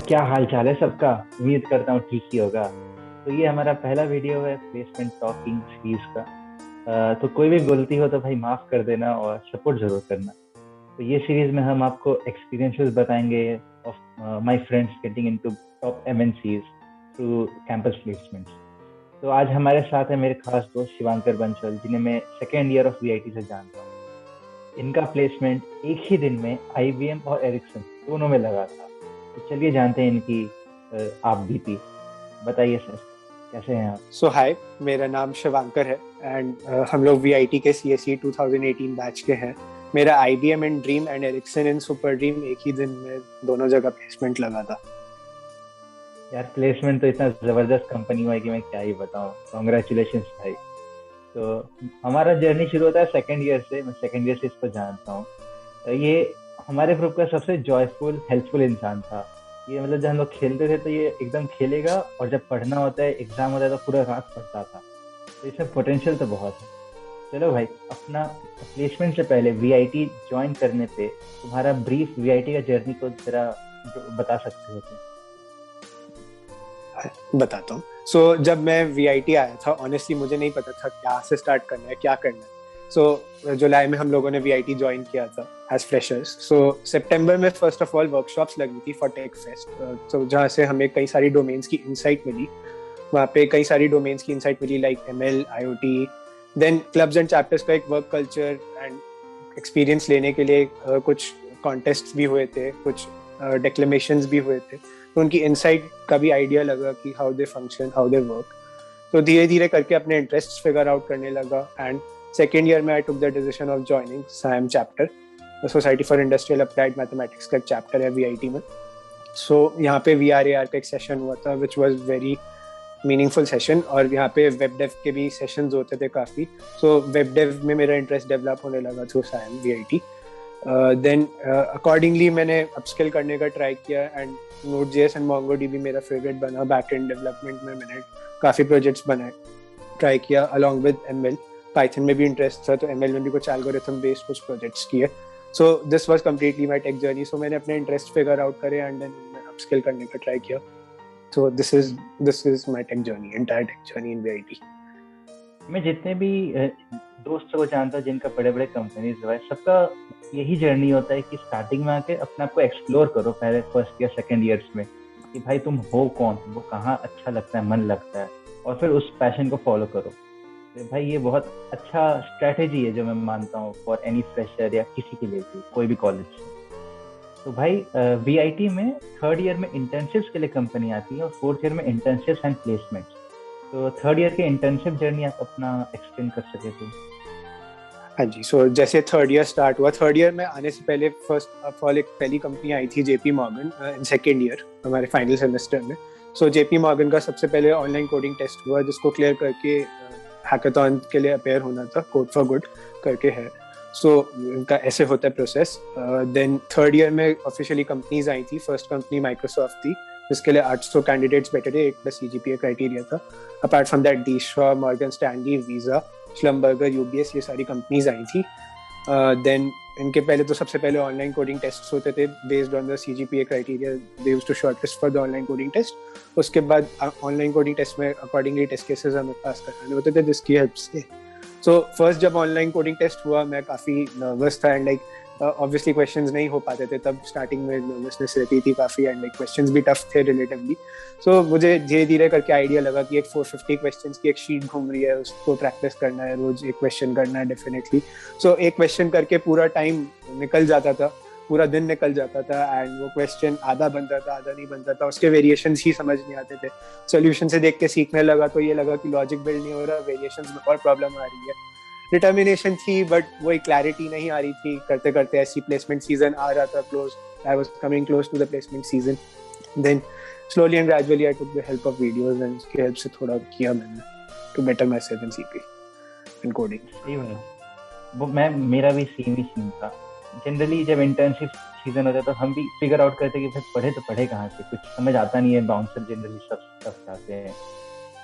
क्या हाल चाल है सबका। उम्मीद करता हूँ ठीक ही होगा। तो ये हमारा पहला वीडियो है प्लेसमेंट टॉकिंग सीरीज का। तो कोई भी गलती हो तो भाई माफ कर देना और सपोर्ट जरूर करना। तो ये सीरीज में हम आपको एक्सपीरियंसेस बताएंगे of my friends getting into top MNCs through campus placements. तो आज हमारे साथ है मेरे खास दोस्त शिवांकर बंसल, जिन्हें मैं सेकेंड ईयर ऑफ वीआईटी से जानता हूँ। इनका प्लेसमेंट एक ही दिन में आईबीएम और एरिक्सन दोनों में लगा था। तो चलिए जानते हैं इनकी आप बीती। बताइए सर, कैसे हैं आप? हाय, मेरा नाम शिवांकर है एंड हम लोग वीआईटी के सीएसई 2018 बैच के हैं। मेरा IBM in dream and Ericsson in super dream एक ही दिन में दोनों जगह प्लेसमेंट लगा था। यार प्लेसमेंट तो इतना जबरदस्त कंपनी हुआ है कि मैं क्या ही बताऊं। कॉन्ग्रेचुलेशन भाई। तो हमारा जर्नी शुरू होता है सेकंड ईयर से। मैं सेकंड ईयर से इसको जानता हूँ। तो ये हमारे ग्रुप का सबसे जॉयफुल हेल्पफुल इंसान था। ये मतलब जब हम लोग खेलते थे तो ये एकदम खेलेगा, और जब पढ़ना होता है एग्जाम होता है तो पूरा रात पढ़ता था। तो इसमें पोटेंशियल तो बहुत है। चलो भाई, अपना प्लेसमेंट से पहले वीआईटी ज्वाइन करने पे तुम्हारा ब्रीफ वीआईटी का जर्नी को जरा बता सकते हो तुम? बताता हूँ। जब मैं वीआईटी आया था, ऑनेस्टली मुझे नहीं पता था क्या से स्टार्ट करना है, क्या करना है। जुलाई में हम लोगों ने वीआईटी ज्वाइन किया था एज फ्रेशर्स। सितंबर में फर्स्ट ऑफ ऑल वर्कशॉप्स लगी थी फॉर टेक फेस्ट, जहाँ से हमें कई सारी डोमेन्स की इंसाइट मिली। वहाँ पे कई सारी डोमेन्स की इंसाइट मिली like ML, IoT. Then clubs and chapters का एक वर्क कल्चर एंड एक्सपीरियंस लेने के लिए कुछ कॉन्टेस्ट्स भी हुए थे, कुछ डिक्लेमेशंस भी हुए थे। तो उनकी इंसाइट का भी आइडिया लगा कि how they function, how they work. तो धीरे धीरे करके अपने इंटरेस्ट फिगर आउट करने लगा एंड सेकेंड ईयर में I took the decision of joining SIAM chapter, society for industrial applied mathematics का एक चैप्टर है वीआईटी में। यहाँ पे वीआरएआर का एक सेशन हुआ था which was very meaningful session, और यहाँ पे वेब डेव के भी सेशंस होते थे काफ़ी। वेब डेव में मेरा इंटरेस्ट डेवलप होने लगा थ्रू साइम वीआईटी। देन अकॉर्डिंगली मैंने अपस्किल करने का ट्राई किया एंड Node.js एंड MongoDB मेरा फेवरेट बना। बैक एंड डेवलपमेंट में मैंने काफ़ी प्रोजेक्ट्स बनाए, ट्राई किया अलॉन्ग विद एमएल। पाइथन में भी इंटरेस्ट था तो एमएल में भी कुछ एल्गोरिथम बेस्ड कुछ प्रोजेक्ट्स किए। This was completely my tech journey. मैंने अपने इंटरेस्ट फिगर आउट करे एंड देन मैं अपस्किल करने का ट्राई किया। This is my tech journey, entire tech journey in VIT. मैं जितने भी दोस्त को जानता हूँ जिनका बड़े बड़े कंपनीज है, सबका यही जर्नी होता है कि स्टार्टिंग में आके अपने आप को एक्सप्लोर करो पहले फर्स्ट या सेकंड ईयर्स में, कि भाई तुम हो कौन, वो कहाँ अच्छा लगता है, मन लगता है, और फिर उस पैशन को फॉलो करो। तो भाई ये बहुत अच्छा स्ट्रेटेजी है जो मैं मानता हूँ फॉर एनी फ्रेशर या किसी के लिए भी, कोई भी कॉलेज। तो भाई वीआईटी में थर्ड ईयर में इंटर्नशिप्स के लिए कंपनी आती है और फोर्थ ईयर में इंटर्नशिप्स एंड प्लेसमेंट्स। तो थर्ड ईयर के इंटर्नशिप जर्नी आप अपना एक्सप्लेन कर सके तो? हाँ जी, जैसे थर्ड ईयर स्टार्ट हुआ, थर्ड ईयर में आने से पहले फर्स्ट ऑफ ऑल एक पहली कंपनी आई थी JP Morgan in second year हमारे फाइनल सेमेस्टर में। जेपी मॉर्गन का सबसे पहले ऑनलाइन कोडिंग टेस्ट हुआ जिसको क्लियर करके हैकाथॉन के लिए अपेयर होना था, कोड फॉर गुड करके है। इनका ऐसे होता है प्रोसेस। देन थर्ड ईयर में ऑफिशियली कंपनीज आई थी। फर्स्ट कंपनी माइक्रोसॉफ्ट थी जिसके लिए 800 कैंडिडेट्स बैठे थे, 8+ सीजीपीए क्राइटेरिया था। Apart from that D E Shaw, Morgan Stanley, Visa, Schlumberger, UBS, ये सारी कंपनीज आई थी। देन इनके पहले तो सबसे पहले ऑनलाइन कोडिंग टेस्ट होते थे based on the CGPA criteria. They used to shortlist for the online coding test. उसके बाद ऑनलाइन कोडिंग टेस्ट में अकॉर्डिंगली टेस्ट केसेस हमें पास कराने होते थे जिसकी हेल्प से। फर्स्ट जब ऑनलाइन कोडिंग टेस्ट हुआ मैं काफ़ी नर्वस था एंड लाइक ऑब्वियसली क्वेश्चंस नहीं हो पाते थे तब। स्टार्टिंग में नर्वसनेस रहती थी काफ़ी एंड लाइक क्वेश्चंस भी टफ थे रिलेटिवली। मुझे धीरे धीरे करके आइडिया लगा कि एक 450 क्वेश्चंस की एक शीट घूम रही है, उसको प्रैक्टिस करना है, रोज एक क्वेश्चन करना है डेफिनेटली। एक क्वेश्चन करके पूरा टाइम निकल जाता था, पूरा दिन निकल जाता था एंड वो क्वेश्चन आधा बनता था, आधा नहीं बनता था, उसके वेरिएशंस ही समझ नहीं आते थे। सोल्यूशन से देख के सीखने लगा तो ये लगा कि लॉजिक बिल्ड नहीं हो रहा, वेरिएशंस में और प्रॉब्लम आ रही है। डिटर्मिनेशन थी बट वही क्लैरिटी नहीं आ रही थी। करते करते ऐसी प्लेसमेंट सीजन आ रहा था close, I was coming close to the placement season. Then slowly and gradually I took the help of videos and उसकी हेल्प से थोड़ा किया मैंने to better myself in CP in coding. सही है। वो मेरा भी सेम ही सीन था। जनरली जब इंटर्नशिप सीजन होता है तो हम भी फिगर आउट करते हैं कि भाई पढ़े तो पढ़े कहाँ से, कुछ समझ आता नहीं है, बाउंसर जनरली सब सब चाहते हैं।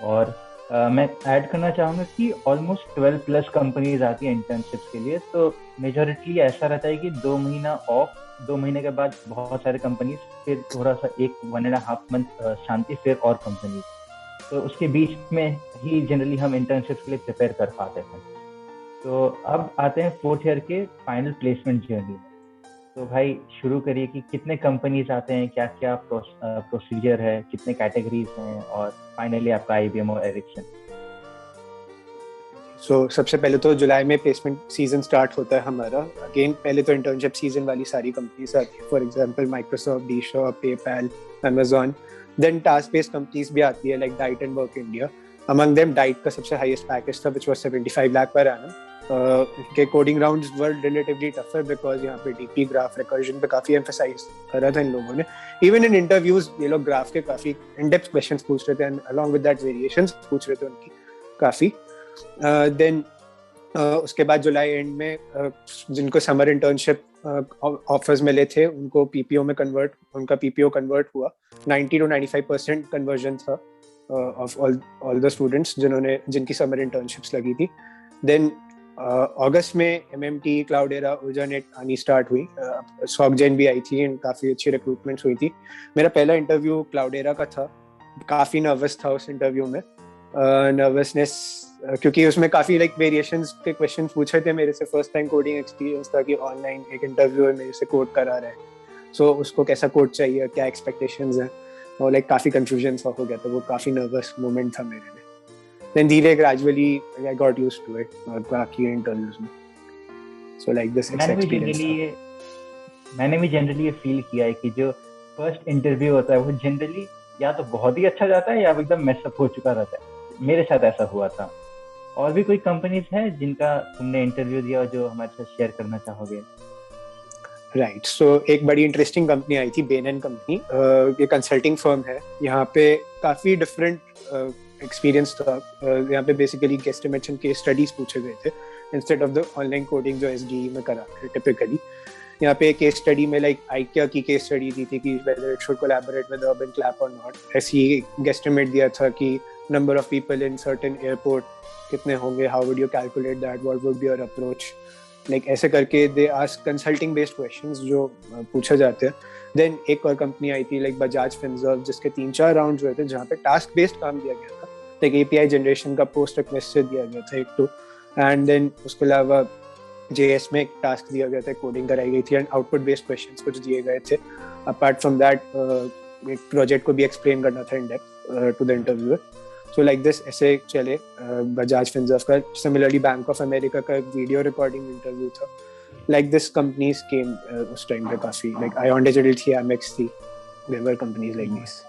और मैं ऐड करना चाहूँगा कि ऑलमोस्ट 12+ कंपनीज आती हैं इंटर्नशिप्स के लिए। तो मेजोरिटली ऐसा रहता है कि 2 महीना ऑफ, 2 महीने के बाद बहुत सारे कंपनीज, फिर थोड़ा सा 1-1.5 मंथ शांति, फिर और कंपनीज। तो उसके बीच में ही जनरली हम इंटर्नशिप्स के लिए प्रिपेयर कर पाते हैं। तो अब आते हैं फोर्थ ईयर के फाइनल प्लेसमेंट जर्नी में। तो भाई शुरू करिए कि कितने कंपनीज आते हैं, क्या क्या प्रोसीजर है, कितने कैटेगरीज हैं, और फाइनली आपका आईबीएम और एरिक्सन। सबसे पहले तो जुलाई में प्लेसमेंट सीजन स्टार्ट होता है हमारा। अगेन पहले तो इंटर्नशिप सीजन वाली सारी कंपनीज आती है, for example Microsoft, D Shaw, PayPal, Amazon. Then task based companies भी आती है, like Dyte and work India. Among them Dyte का सबसे हाईएस्ट पैकेज था, which was 75 lakh per annum. के coding rounds were relatively tougher because यहाँ पे DP, graph, recursion पे काफी एम्फसाइज करा था इन लोगों ने। इवन इन इंटरव्यूज ये लोग ग्राफ के काफी इन डेप्थ क्वेश्चंस पूछ रहे थे, and along with that variations पूछ रहे थे उनकी काफी। देन उसके बाद जुलाई एंड में जिनको समर इंटर्नशिप ऑफर्स मिले थे उनको पीपीओ में उनका पीपीओ कन्वर्ट हुआ। 90 to 95% कन्वर्जन था ऑफ ऑल द स्टूडेंट्स जिनकी समर इंटर्नशिप्स लगी थी। देन अगस्त में एमएमटी, क्लाउडेरा, ओजानेट आनी स्टार्ट हुई। सॉकजेन भी आई थी एंड काफी अच्छी रिक्रूटमेंट्स हुई थी। मेरा पहला इंटरव्यू क्लाउडेरा का था। काफी नर्वस था उस इंटरव्यू में। नर्वसनेस क्योंकि उसमें काफी लाइक वेरिएशंस के क्वेश्चन पूछे थे मेरे से। फर्स्ट टाइम कोडिंग एक्सपीरियंस था कि ऑनलाइन एक इंटरव्यूअर मेरे से कोड करा रहा है। सो उसको कैसा कोड चाहिए, क्या एक्सपेक्टेशंस हैं, और लाइक काफी कंफ्यूजन सा हो गया था। वो काफी नर्वस मोमेंट था मेरे लिए। देन धीरे gradually I got used to it और बाकी इंटरव्यूज में। सो लाइक दिस एक्सपीरियंस था। मैंने भी जनरली ये फील किया है कि जो फर्स्ट इंटरव्यू होता है वो जनरली या तो बहुत ही अच्छा जाता है या एकदम मेसअप हो चुका रहता है। मेरे साथ ऐसा हुआ था। और भी कोई कंपनीज हैं जिनका तुमने इंटरव्यू दिया और जो हमारे साथ शेयर करना चाहोगे? राइट, सो एक बड़ी इंटरेस्टिंग कंपनी आई थी, बेन एंड कंपनी। ये कंसल्टिंग फर्म है। यहाँ पे काफी डिफरेंट एक्सपीरियंस था। यहाँ पे बेसिकली गेस्टिमेट्स एंड केस स्टडीज पूछे गए थे instead of the online coding जो एसडीई में कराते हैं टिपिकली। यहाँ पे केस स्टडी में लाइक आइकिया की केस स्टडी दी थी कि whether it should collaborate with urban clap or not। ऐसी गेस्टिमेट दिया था कि number of people in certain airport कितने होंगे, how would you calculate that, what would be your approach. Like ऐसे करके they ask consulting based questions जो पूछे जाते हैं। देन एक और कंपनी आई थी लाइक बजाज फिनसर्व, जिसके 3-4 राउंड हुए थे जहाँ पे टास्क बेस्ड काम दिया गया था। लाइक एपीआई जनरेशन का पोस्ट रिक्वेस्ट से दिया गया था एक तो, एंड देन उसके अलावा जेएस में एक टास्क दिया गया था, कोडिंग कराई गई थी, एंड आउटपुट बेस्ड क्वेश्चंस कुछ दिए गए थे। अपार्ट फ्रॉम दैट एक प्रोजेक्ट को भी एक्सप्लेन करना था in depth to the interviewer. So like this ऐसे चले बजाज फिनसर्व का। सिमिलरली बैंक ऑफ अमेरिका का वीडियो रिकॉर्डिंग इंटरव्यू था। लाइक दिस कंपनीज केम उस टाइम पे काफी, लाइक आईऑन डिजिटल थी, एमएक्स थी, there were companies like this.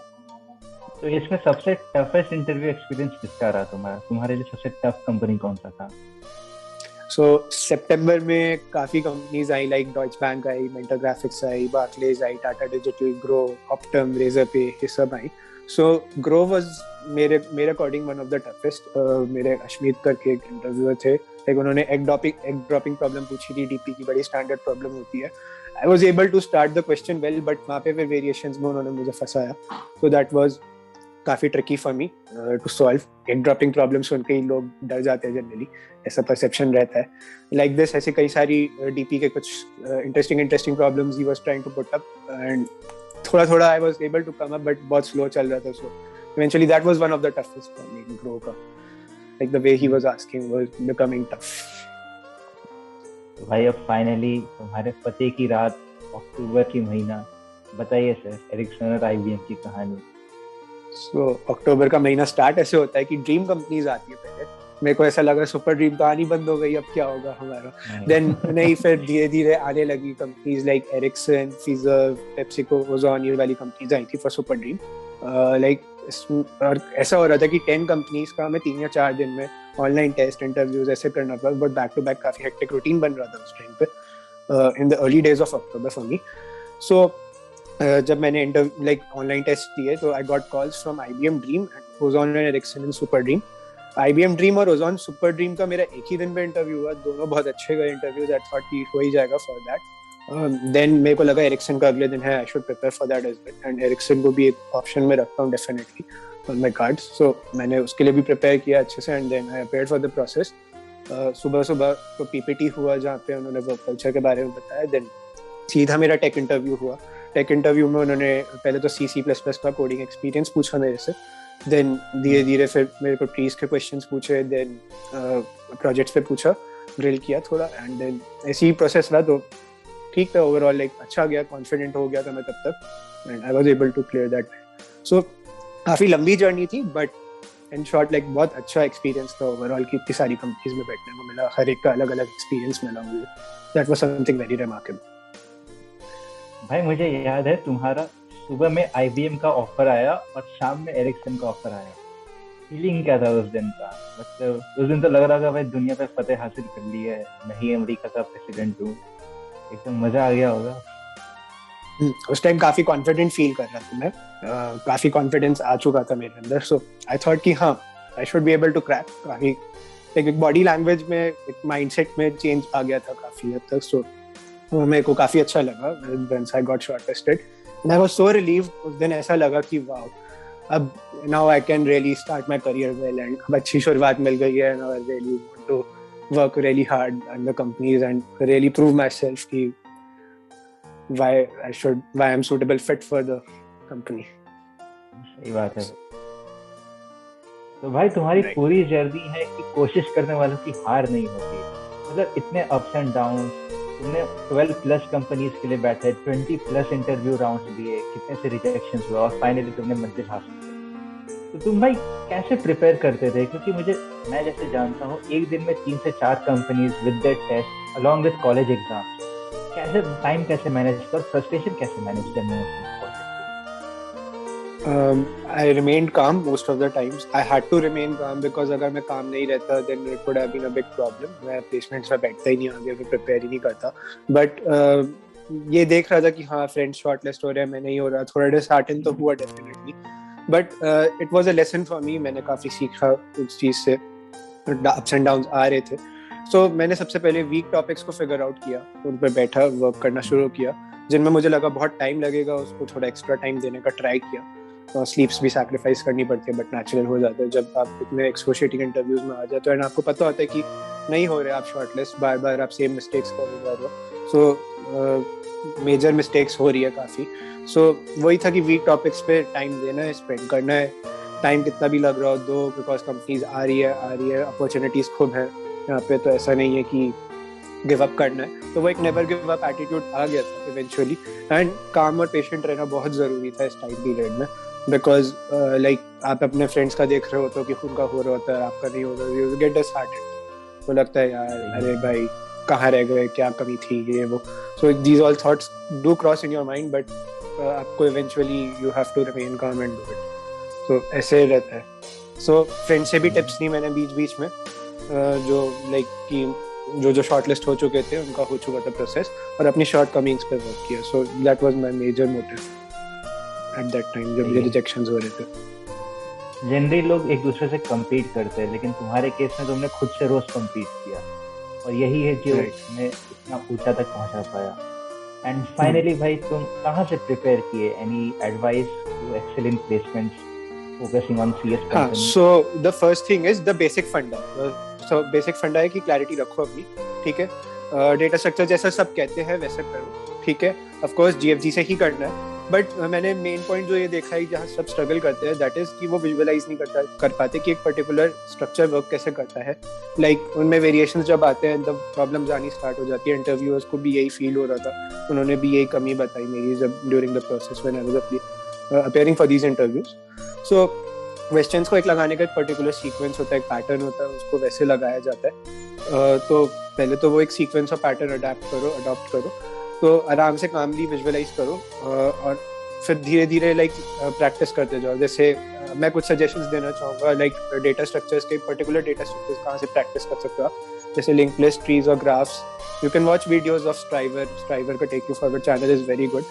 तो इसमें सबसे टफेस्ट इंटरव्यू एक्सपीरियंस किसका रहा तुम्हारे लिए सबसे टफ कंपनी कौन सा था? सो सितंबर में काफी कंपनीज आई, लाइक डॉइच बैंक आई, मेंटर ग्राफिक्स आई, बार्कलेज आई, Tata digital, Groww, Optum, Razorpay, ये सब आई। सो ग्रो वाज मेरे according one of the toughest. मेरे अश्मीत करके एक इंटरव्यूअर थे, लाइक उन्होंने एग ड्रॉपिंग प्रॉब्लम पूछी थी। डीपी की बड़ी स्टैंडर्ड प्रॉब्लम होती है। I was able to start the question well, but वहाँ पे फिर वेरिएशंस में उन्होंने मुझे फंसाया। सो दैट वाज काफी tricky for me to solve. Egg dropping problem सुन के ही लोग डर जाते हैं जनरली, ऐसा परसेप्शन रहता है। लाइक दिस ऐसे कई सारी डीपी के कुछ इंटरेस्टिंग प्रॉब्लम्स ही was trying to put up, and थोड़ा I was able to come up, but बहुत स्लो चल रहा था। So eventually that was one of the toughest for me, Groww का। Like the way he was asking was becoming tough. तो भाई अब finally तुम्हारे पते की रात, अक्टूबर की महीना, बताइए सर एरिक्सन और आईबीएम की कहानी। सो अक्टूबर का महीना स्टार्ट ऐसे होता है कि ड्रीम कंपनीज आती है पहले। मेरे को ऐसा लगा सुपर ड्रीम तो आनी बंद हो गई, अब क्या होगा हमारा। देन नहीं, फिर धीरे धीरे आने लगी companies like Ericsson, फिजर, PepsiCo, ozone, ये वाली कंपनीज आई थी फॉर सुपर ड्रीम। लाइक और ऐसा हो रहा था कि 10 कंपनीज का हमें 3 या 4 दिन में ऑनलाइन टेस्ट, इंटरव्यूज ऐसे करना था। बट बैक टू बैक काफी हेक्टिक रूटीन बन रहा था उस टाइम पे, in the early days of October for me. So जब मैंने लाइक ऑनलाइन टेस्ट दिए तो I got calls from IBM dream, Ozone and Ericsson and super dream. IBM dream और ओजॉन सुपर ड्रीम का मेरा एक ही दिन पे इंटरव्यू हुआ। दोनों बहुत अच्छे गए इंटरव्यूज। आई थॉट कि हो ही जाएगा फॉर दैट। देन मेरे को लगा एरिक्सन का अगले दिन है, I should prepare for that as well, and Ericsson को भी एक ऑप्शन में रखता हूँ definitely. on my cards. So मैंने उसके लिए भी प्रिपेयर किया अच्छे से, and then I appeared for the process. सुबह सुबह तो पीपीटी हुआ जहाँ पे उन्होंने वर्क कल्चर के बारे में बताया, देन सीधा मेरा टेक इंटरव्यू हुआ. टेक इंटरव्यू में उन्होंने पहले तो C++ का कोडिंग एक्सपीरियंस पूछा मेरे से, देन धीरे धीरे फिर मेरे को ट्रीज के क्वेश्चंस पूछे, देन प्रोजेक्ट्स पे पूछा, ड्रिल किया थोड़ा, एंड देन ऐसी ही प्रोसेस रहा. तो ठीक था ओवरऑल, लाइक अच्छा गया, कॉन्फिडेंट हो गया था मैं तब तक, and I was able to clear that. So काफ़ी लंबी जर्नी थी, बट इन शॉर्ट लाइक बहुत अच्छा एक्सपीरियंस था ओवरऑल कि इतनी सारी कंपनीज में बैठने को मिला, हर एक का अलग अलग एक्सपीरियंस मिला मुझे. That was something very remarkable. भाई मुझे याद है तुम्हारा सुबह में IBM का ऑफर आया और शाम में एरिक्सन का ऑफर आया. फीलिंग क्या था उस दिन का? मतलब उस दिन तो लग रहा था भाई दुनिया पे फतेह हासिल कर ली है, मैं ही अमेरिका का प्रेसिडेंट हूँ, एकदम मजा आ गया होगा. उस टाइम काफी कॉन्फिडेंट फील कर रहा था मैं, काफी कॉन्फिडेंस आ चुका था मेरे अंदर. सो आई थॉट कि हाँ, I should be able to crack. काफी एक बॉडी लैंग्वेज में, एक माइंडसेट में चेंज आ गया था काफी हद तक. सो मेरे को काफी अच्छा लगा when I got shortlisted, and I was so relieved. उस दिन ऐसा लगा कि वाओ, अब now I can really start my career well, and अब अच्छी शुरुआत मिल गई है. Now I really want to work really hard on the companies and really prove myself कि why I'm suitable fit for the company. सही बात है. तो भाई तुम्हारी पूरी जर्नी है कि कोशिश करने वालों की हार नहीं होती. मतलब इतने अप्स एंड डाउन, तुमने 12+ कंपनीज के लिए बैठे, 20+ इंटरव्यू राउंड्स दिए, कितने से रिजेक्शंस हुआ और फाइनली तुमने मंजिल हासिल की. तो तुम भाई कैसे प्रिपेयर करते थे? क्योंकि मैं जैसे जानता हूँ एक दिन में 3 से 4 companies with their test along with college exams, कैसे टाइम कैसे मैनेज कर, फ्रस्ट्रेशन कैसे मैनेज करना है? I remained calm most of the times. I had to remain calm because अगर मैं calm नहीं रहता then it would have been a big problem. मैं placements में बैठता ही नहीं, आगे मैं prepare ही नहीं करता. But ये देख रहा था कि हाँ friends shortlist हो रहे हैं, मैं नहीं हो रहा, थोड़ा disheartened तो हुआ definitely. But it was a lesson for me. मैंने काफी सीखा उस चीज से, ups and downs आ रहे थे. So मैंने सबसे पहले वीक टॉपिक्स को फिगर आउट किया, उन पर बैठा, वर्क करना शुरू किया. जिनमें मुझे लगा बहुत टाइम लगेगा, उसको थोड़ा एक्स्ट्रा टाइम देने का ट्राई किया. स्लीप्स भी सैक्रिफाइस करनी पड़ती है, बट नेचुरल हो जाता है जब आप इतने एक्सपोशिएटिंग इंटरव्यूज में आ जाते हो, एंड आपको पता होता है कि नहीं हो रहे आप शॉर्टलिस्ट, बार बार आप सेम मिस्टेक्स कर जा रहे हो. सो मेजर मिस्टेक्स हो रही है काफ़ी. सो वही था कि वीक टॉपिक्स पे टाइम देना है, स्पेंड करना है. टाइम कितना भी लग रहा हो दो, बिकॉज कंपनीज आ रही है, अपॉर्चुनिटीज़ खूब है यहाँ पे, तो ऐसा नहीं है कि गिव अप करना है. तो वो एक नेवर गिव अप एटीट्यूड आ गया था इवेंचुअली, एंड काम और पेशेंट रहना बहुत ज़रूरी था इस टाइम पीरियड में. बिकॉज लाइक आप अपने फ्रेंड्स का देख रहे होते हो कि उनका हो रहा होता है, आपका नहीं होता, यू गेट डिसहार्टेंड. तो लगता है यार अरे भाई कहाँ रह गए, क्या कमी थी, ये वो. So these all thoughts do cross in your mind, but आपको eventually you have to remain calm and do it. So ऐसे रहता है. सो फ्रेंड्स से भी टिप्स ली मैंने बीच बीच में, जो लाइक कि जो शॉर्टलिस्ट हो चुके थे उनका हो चुका था प्रोसेस, और अपनी शॉर्ट कमिंग्स पे वर्क किया. So that was my major motive at that time जब ये रिजेक्शंस हो रहे थे. जनरली लोग एक दूसरे से कम्पीट करते हैं, लेकिन तुम्हारे केस में तुमने खुद से रोज कम्पीट किया, और यही है जो तुम्हें इतना ऊंचा तक पहुंचा पाया. एंड फाइनली भाई तुम कहाँ से प्रिपेयर किए? Any advice to excel in placements focusing on CS company? So the first thing is the basic funda. So basic funda है कि clarity रखो अपनी, ठीक है. डेटा स्ट्रक्चर जैसा सब कहते हैं वैसे करो, ठीक है. ऑफ कोर्स GFG से ही करना है, बट मैंने मेन पॉइंट जो ये देखा है जहाँ सब स्ट्रगल करते हैं, दैट इज कि वो विजुअलाइज नहीं कर पाते कि एक पर्टिकुलर स्ट्रक्चर वर्क कैसे करता है. लाइक उनमें वेरिएशंस जब आते हैं तब प्रॉब्लम्स आनी स्टार्ट हो जाती है. इंटरव्यूअर्स को भी यही फील हो रहा था, उन्होंने भी यही कमी बताई मेरी जब during the process when I was appearing for these interviews. So questions को एक लगाने का एक पर्टिकुलर सीक्वेंस होता है, एक पैटर्न होता है, उसको वैसे लगाया जाता है. तो पहले तो वो एक सीक्वेंस और पैटर्न अडॉप्ट करो, तो आराम से कामली विजुअलाइज करो, और फिर धीरे धीरे लाइक प्रैक्टिस करते जाओ. जैसे मैं कुछ सजेशंस देना चाहूँगा, लाइक डेटा स्ट्रक्चर्स के पर्टिकुलर डेटा स्ट्रक्चर्स कहाँ से प्रैक्टिस कर सकते हो आप, जैसे लिंक्ड लिस्ट, ट्रीज और graphs. You can watch videos of Striver का take you forward channel is very good.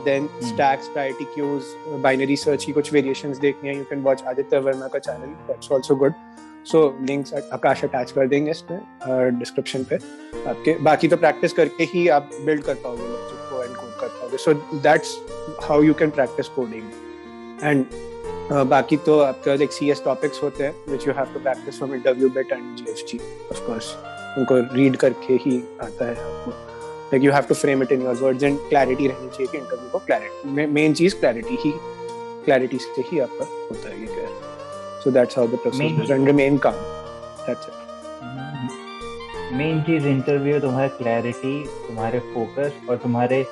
Then stacks, priority queues, binary search की कुछ variations देखनी है, you can watch Aditya Verma का channel, that's also good. So links Akash attach कर देंगे इसमें description पे आपके. बाकी तो practice करके ही आप build कर पाओगे logic को and code कर पाओगे. So that's how you can practice coding. And बाकी तो आपका लाइक CS टॉपिक्स होते हैं which you have to practice from interview bit and GFG of course, उनको रीड करके ही आता है आपको। Like you have to frame it in your words and clarity रहनी चाहिए कि इंटरव्यू को क्लैरिटी, मेन चीज क्लैरिटी से ही आपका होता है ये clear. So that's how the process is and remain calm, that's it. Main चीज इंटरव्यू तुम्हारा क्लैरिटी, तुम्हारे फोकस और तुम्हारे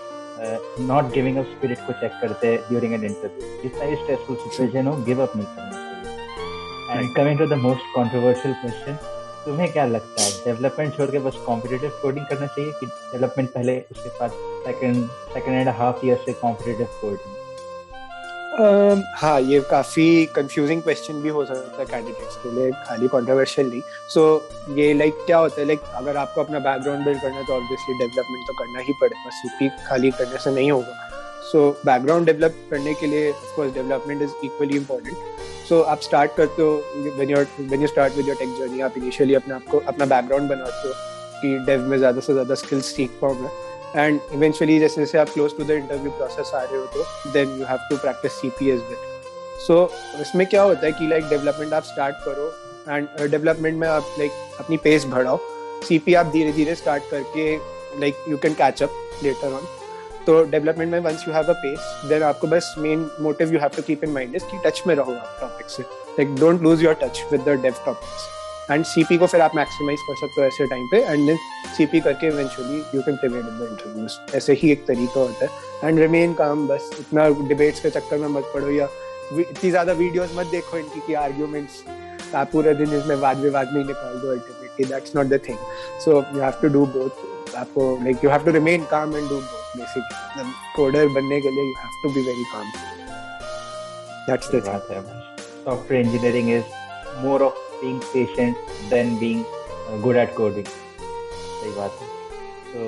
नॉट गिविंग अप स्पिरिट को चेक करते हैं ड्यूरिंग एन इंटरव्यू। जितना भी स्ट्रेसफुल सिचुएशन हो, गिव अप नहीं करना चाहिए। And coming to the most controversial question, तुम्हें क्या लगता है डेवलपमेंट छोड़ के बस कॉम्पिटिटिव कोडिंग करना चाहिए कि डेवलपमेंट पहले उसके बाद सेकंड एंड हाफ ईयर से कॉम्पिटिटिव कोडिंग? हाँ, ये काफी कंफ्यूजिंग क्वेश्चन भी हो सकता है कैंडिडेट्स के लिए, खाली कंट्रोवर्शियल नहीं। सो ये लाइक क्या होता है, लाइक अगर आपको अपना बैकग्राउंड बिल्ड करना है तो ऑब्वियसली डेवलपमेंट तो करना ही पड़ेगा, सीपी खाली करने से नहीं होगा। सो बैकग्राउंड डेवलप करने के लिए of course development is equally important. So आप स्टार्ट करते हो when you start with your tech journey, आप इनिशियली अपना बैकग्राउंड बनाते हो कि डेव में ज़्यादा से ज़्यादा स्किल्स सीख पाऊँ मैं। एंड इवेंचुअली जैसे जैसे आप close to the interview process आ रहे हो तो then you have to practice CP as well. So इसमें क्या होता है कि लाइक डेवलपमेंट आप स्टार्ट करो एंड डेवलपमेंट में आप लाइक अपनी पेस बढ़ाओ। CP आप धीरे धीरे स्टार्ट करके like you can catch up later on. तो डेवलपमेंट में once you have a pace, then आपको बस main motive you have to keep in mind is कि टच में रहो आप टॉपिक से, like don't lose your touch with the dev topics. And CP को फिर आप मैक्सिमाइज कर सकते हो ऐसे टाइम पे, एंड देन CP करके eventually you can prevail in the interviews. ऐसे ही एक तरीका होता है। एंड रिमेन काम, बस इतना डिबेट्स के चक्कर में मत पड़ो या इतनी ज्यादा वीडियोस मत देखो इनकी कि आर्ग्यूमेंट्स आप पूरे दिन इसमें वाद विवाद में ही निकाल दो। Ultimately that's not the thing. So you have to do both. आपको like you have to remain calm and do both. Basically coder बनने के लिए you have to be very calm. That's the thing. Software engineering is more of being patient than being good at coding. सही बात है। तो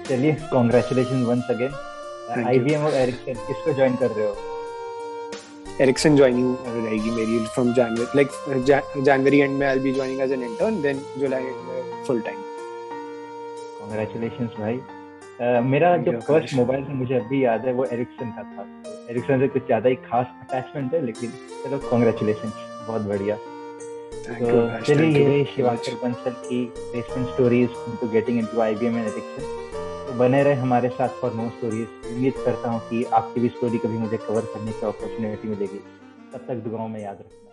चलिए, congratulations once again. IBM और Ericsson किसको ज्वाइन कर रहे हो? Ericsson ज्वाइनिंग रहेगी मेरी from January, like January end में I'll be joining as an intern, then July में full time. Congratulations भाई। मेरा जो फर्स्ट मोबाइल से मुझे अभी याद है वो Ericsson का था। Ericsson से कुछ ज़्यादा ही खास अटैचमेंट है, लेकिन चलो congratulations, बहुत बढ़िया। तो चलिए, ये शिवाकर बंसल की placement stories into getting into IBM and Ericsson। तो बने रहे हमारे साथ फॉर मोर स्टोरीज। उम्मीद करता हूँ कि आपकी भी स्टोरी कभी मुझे कवर करने की अपॉर्चुनिटी मिलेगी। तब तक दुआओं में याद रखना।